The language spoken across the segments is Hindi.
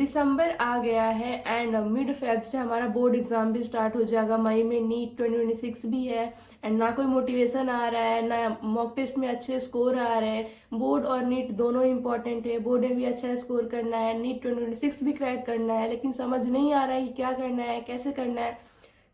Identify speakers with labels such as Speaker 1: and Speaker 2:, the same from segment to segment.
Speaker 1: दिसंबर आ गया है एंड मिड फेब से हमारा बोर्ड एग्जाम भी स्टार्ट हो जाएगा। मई में नीट 2026 भी है एंड ना कोई मोटिवेशन आ रहा है, ना मॉक टेस्ट में अच्छे स्कोर आ रहे हैं। बोर्ड और नीट दोनों इंपॉर्टेंट है। बोर्ड में भी अच्छा स्कोर करना है, नीट 2026 भी क्रैक करना है, लेकिन समझ नहीं आ रहा है कि क्या करना है, कैसे करना है।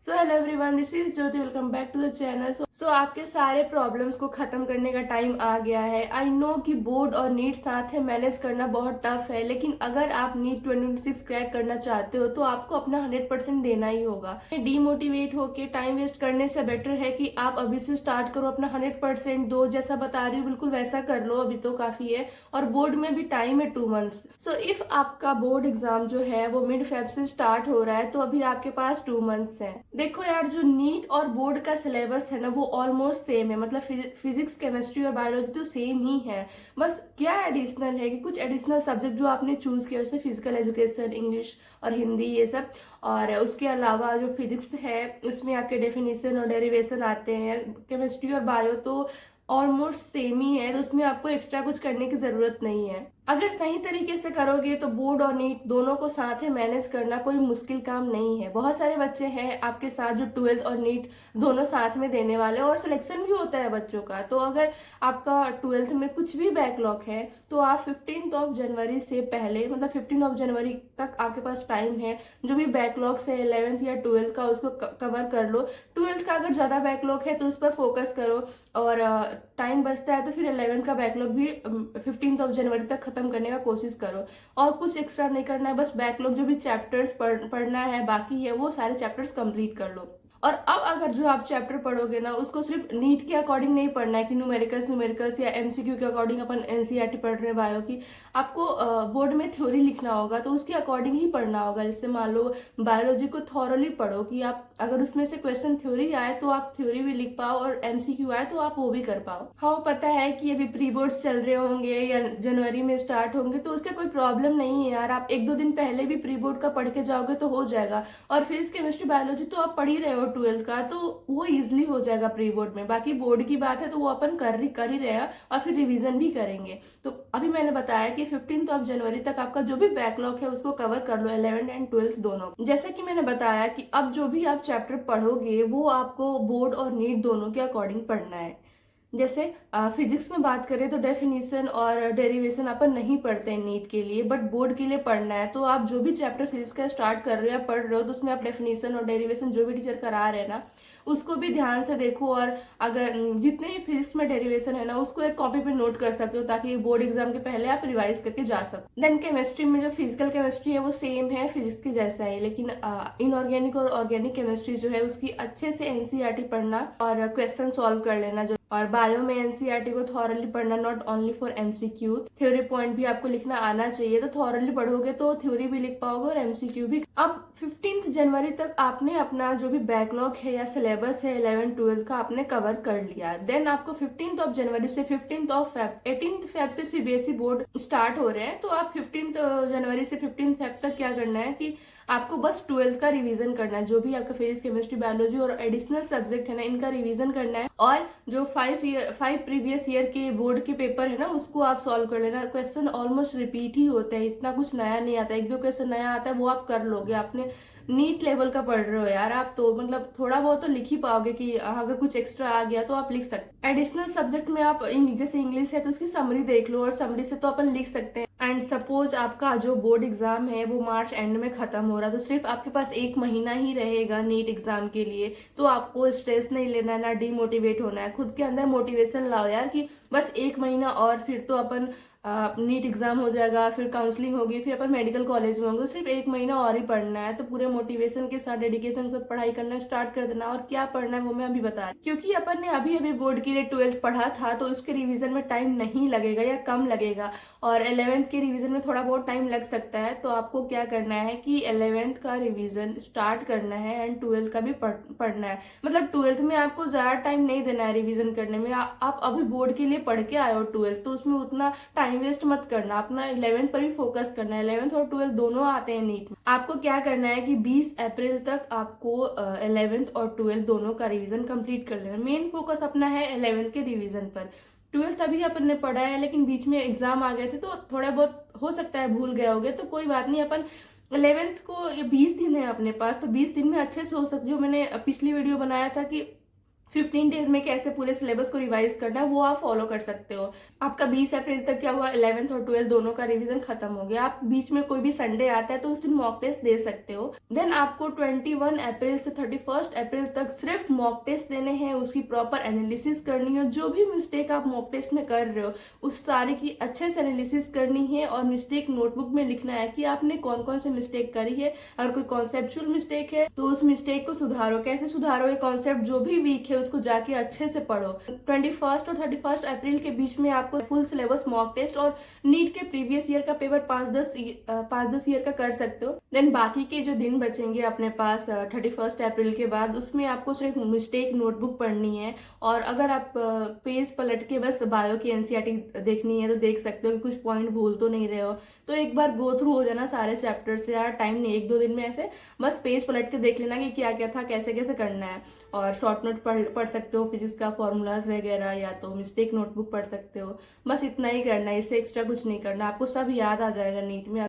Speaker 1: So hello everyone, this is Jyoti, welcome back to the channel. So आपके सारे प्रॉब्लम्स को खत्म करने का टाइम आ गया है। आई नो कि बोर्ड और नीट साथ है, मैनेज करना बहुत टफ है, लेकिन अगर आप नीट 2026 क्रैक करना चाहते हो तो आपको अपना 100% देना ही होगा। डीमोटिवेट होके टाइम वेस्ट करने से बेटर है कि आप अभी से स्टार्ट करो, अपना 100% दो। जैसा बता रही हूँ बिल्कुल वैसा कर लो, अभी तो काफी है और बोर्ड में भी टाइम है 2 मंथ्स। सो इफ आपका बोर्ड एग्जाम जो है वो मिड फेब से स्टार्ट हो रहा है तो अभी आपके पास 2 मंथ्स है। देखो यार, जो नीट और बोर्ड का सिलेबस है ना वो ऑलमोस्ट सेम है, मतलब फिजिक्स, केमिस्ट्री और बायोलॉजी तो सेम ही है। बस क्या एडिशनल है कि कुछ एडिशनल सब्जेक्ट जो आपने चूज किया, जैसे फिजिकल एजुकेशन, इंग्लिश और हिंदी, ये सब। और उसके अलावा जो फिजिक्स है उसमें आपके डेफिनेशन और डेरिवेशन आते हैं। केमिस्ट्री और बायो तो ऑलमोस्ट सेम ही है, तो उसमें आपको एक्स्ट्रा कुछ करने की जरूरत नहीं है। अगर सही तरीके से करोगे तो बोर्ड और नीट दोनों को साथ में मैनेज करना कोई मुश्किल काम नहीं है। बहुत सारे बच्चे हैं आपके साथ जो 12th और नीट दोनों साथ में देने वाले हैं और सिलेक्शन भी होता है बच्चों का। तो अगर आपका 12th में कुछ भी बैकलॉग है तो आप 15 जनवरी से पहले, मतलब 15 जनवरी तक आपके पास टाइम है। जो भी बैकलॉग है 11th या 12th का उसको कवर कर लो। 12th का अगर ज्यादा बैकलॉग है तो उस पर फोकस करो, और टाइम बचता है तो फिर 11th का बैकलॉग भी 15 जनवरी तक खत्म करने का कोशिश करो। और कुछ एक्स्ट्रा नहीं करना है, बस बैकलॉग जो भी चैप्टर्स पढ़ना है बाकी है वो सारे चैप्टर्स कंप्लीट कर लो। और अब अगर जो आप चैप्टर पढ़ोगे ना उसको सिर्फ नीट के अकॉर्डिंग नहीं पढ़ना है कि न्यूमेरिकल्स न्यूमेरिकल्स या एमसीक्यू के अकॉर्डिंग अपन एनसीईआरटी पढ़ रहे हैं बायो की। आपको बोर्ड में थ्योरी लिखना होगा तो उसके अकॉर्डिंग ही पढ़ना होगा। जैसे मान लो बायोलॉजी को थॉरली पढ़ो कि आप अगर उसमें से क्वेश्चन थ्योरी आए तो आप थ्योरी भी लिख पाओ, और एमसीक्यू आए तो आप वो भी कर पाओ। हाँ, पता है कि अभी प्री बोर्ड्स चल रहे होंगे या जनवरी में स्टार्ट होंगे, तो उसका कोई प्रॉब्लम नहीं है यार। आप 1-2 दिन पहले भी प्री बोर्ड का पढ़ के जाओगे तो हो जाएगा। और फिजिक्स, केमिस्ट्री, बायोलॉजी तो आप पढ़ ही रहे हो 12th का, तो वो इजिली हो जाएगा प्री बोर्ड में। बाकी बोर्ड की बात है तो वो अपन कर ही रहे हैं और फिर रिवीजन भी करेंगे। तो अभी मैंने बताया कि 15 जनवरी तक आपका जो भी बैकलॉग है उसको कवर कर लो, 11th एंड 12th दोनों। जैसे कि मैंने बताया कि अब जो भी आप चैप्टर पढ़ोगे वो आपको बोर्ड और नीट दोनों के अकॉर्डिंग पढ़ना है। जैसे फिजिक्स में बात करें तो डेफिनेशन और डेरिवेशन अपन नहीं पढ़ते हैं नीट के लिए, बट बोर्ड के लिए पढ़ना है। तो आप जो भी चैप्टर फिजिक्स का स्टार्ट कर रहे हो या पढ़ रहे हो तो उसमें आप डेफिनेशन और डेरिवेशन जो भी टीचर करा रहे हैं ना उसको भी ध्यान से देखो। और अगर जितने ही फिजिक्स में डेरिवेशन है ना उसको एक कॉपी पे नोट कर सकते हो ताकि बोर्ड एग्जाम के पहले आप रिवाइज करके जा सको। देन केमिस्ट्री में जो फिजिकल केमिस्ट्री है वो सेम है फिजिक्स की जैसा है, लेकिन इनऑर्गेनिक और ऑर्गेनिक केमिस्ट्री जो है उसकी अच्छे से एनसीईआरटी पढ़ना और क्वेश्चन सॉल्व कर लेना। जो और बायो में एनसीईआरटी को थॉरली पढ़ना, not only for MCQ. Theory point भी आपको लिखना आना चाहिए, तो थॉरली पढ़ोगे तो थ्योरी भी लिख पाओगे और एमसीक्यू भी। अब 15 जनवरी तक आपने अपना जो भी बैकलॉग है या सिलेबस है 11th-12th का आपने कवर कर लिया। देन आपको 15 जनवरी से 18 फेब से सीबीएसई बोर्ड स्टार्ट हो रहे हैं। तो आप 15 जनवरी से 15 फेब तक क्या करना है कि आपको बस 12th का रिवीजन करना है। जो भी आपका फिजिक्स, केमिस्ट्री, बायोलॉजी और एडिशनल सब्जेक्ट है ना इनका रिवीजन करना है। और जो 5 प्रीवियस ईयर के बोर्ड के पेपर है ना उसको आप सॉल्व कर लेना। क्वेश्चन ऑलमोस्ट रिपीट ही होते हैं, इतना कुछ नया नहीं आता। 1-2 क्वेश्चन नया आता है वो आप कर लोगे। आपने नीट लेवल का पढ़ रहे हो यार आप, तो मतलब थोड़ा बहुत तो लिख ही पाओगे कि अगर कुछ एक्स्ट्रा आ गया तो आप लिख सकते। एडिशनल सब्जेक्ट में आप जैसे इंग्लिश है तो उसकी समरी देख लो, और समरी से तो अपन लिख सकते हैं। एंड सपोज आपका जो बोर्ड एग्जाम है वो मार्च एंड में खत्म हो रहा है, तो सिर्फ आपके पास 1 महीना ही रहेगा नीट एग्जाम के लिए। तो आपको स्ट्रेस नहीं लेना है, ना डीमोटिवेट होना है। खुद के अंदर मोटिवेशन लाओ यार कि बस 1 महीना और फिर तो अपन नीट एग्जाम हो जाएगा, फिर काउंसलिंग होगी, फिर अपन मेडिकल कॉलेज में होंगे। सिर्फ 1 महीना और ही पढ़ना है, तो पूरे मोटिवेशन के साथ, डेडिकेशन के साथ पढ़ाई करना स्टार्ट कर देना। और क्या पढ़ना है वो मैं अभी बता रही हूँ, क्योंकि अपन ने अभी अभी बोर्ड के लिए 12th पढ़ा था तो उसके रिवीजन में टाइम नहीं लगेगा या कम लगेगा, और 11th के रिवीजन में थोड़ा बहुत टाइम लग सकता है। तो आपको क्या करना है कि 11th का रिवीजन स्टार्ट करना है एंड 12th का भी पढ़ना है। मतलब 12th में आपको ज्यादा टाइम नहीं देना है रिवीजन करने में। आप अभी बोर्ड के लिए पढ़ के आए हो 12th, तो उसमें उतना टाइम वेस्ट मत करना, अपना 11th पर भी फोकस करना है। 11th और 12th दोनों आते हैं नीट में। आपको क्या करना है कि 20 अप्रैल तक आपको 11th और 12th दोनों का रिवीजन कंप्लीट कर लेना। मेन फोकस अपना है 11th के रिवीजन पर। ट्वेल्थ अभी अपन ने पढ़ा है, लेकिन बीच में एग्जाम आ गए थे तो थोड़ा बहुत हो सकता है भूल गए होगे, तो कोई बात नहीं। अपन 11th को, ये 20 दिन है अपने पास, तो 20 दिन में अच्छे से हो सक, जो मैंने पिछली वीडियो बनाया था कि 15 डेज में कैसे पूरे सिलेबस को रिवाइज करना है, वो आप फॉलो कर सकते हो। आपका 20 अप्रैल तक क्या हुआ, 11th और 12th दोनों का रिवीजन खत्म हो गया। आप बीच में कोई भी संडे आता है तो उस दिन मॉक टेस्ट दे सकते हो। देन आपको 21 अप्रैल से 31 अप्रैल तक सिर्फ मॉक टेस्ट देने हैं, उसकी प्रॉपर एनालिसिस करनी है। जो भी मिस्टेक आप मॉक टेस्ट में कर रहे हो उस सारी की अच्छे से एनालिसिस करनी है और मिस्टेक नोटबुक में लिखना है कि आपने कौन कौन से मिस्टेक करी है। अगर कोई कॉन्सेप्चुअल मिस्टेक है तो उस मिस्टेक को सुधारो, कैसे सुधारो, ये कॉन्सेप्ट जो भी वीक है उसको जाके अच्छे से पढ़ो। 21 और 31 अप्रैल के बीच में आपको फुल सिलेबस मॉक टेस्ट और नीट के प्रीवियस ईयर का पेपर 5-10 ईयर का कर सकते हो। देन बाकी के जो दिन बचेंगे अपने पास 31 अप्रैल के बाद, उसमें आपको सिर्फ मिस्टेक नोटबुक पढ़नी है। और अगर आप पेज पलट के बस बायो की एनसीईआरटी देखनी है तो देख सकते हो कि कुछ पॉइंट भूल तो नहीं रहे हो। तो एक बार गो थ्रू हो जाना सारे चैप्टर से, यार टाइम नहीं, 1-2 दिन में ऐसे बस पेज पलट के देख लेना कि क्या क्या था, कैसे कैसे करना है। और शॉर्ट नोट पढ़ सकते हो फिजिक्स का, फॉर्मूलाज वगैरह, या तो मिस्टेक नोटबुक पढ़ सकते हो। बस इतना ही करना है, इससे एक्स्ट्रा कुछ नहीं करना, आपको सब याद आ जाएगा नीट में।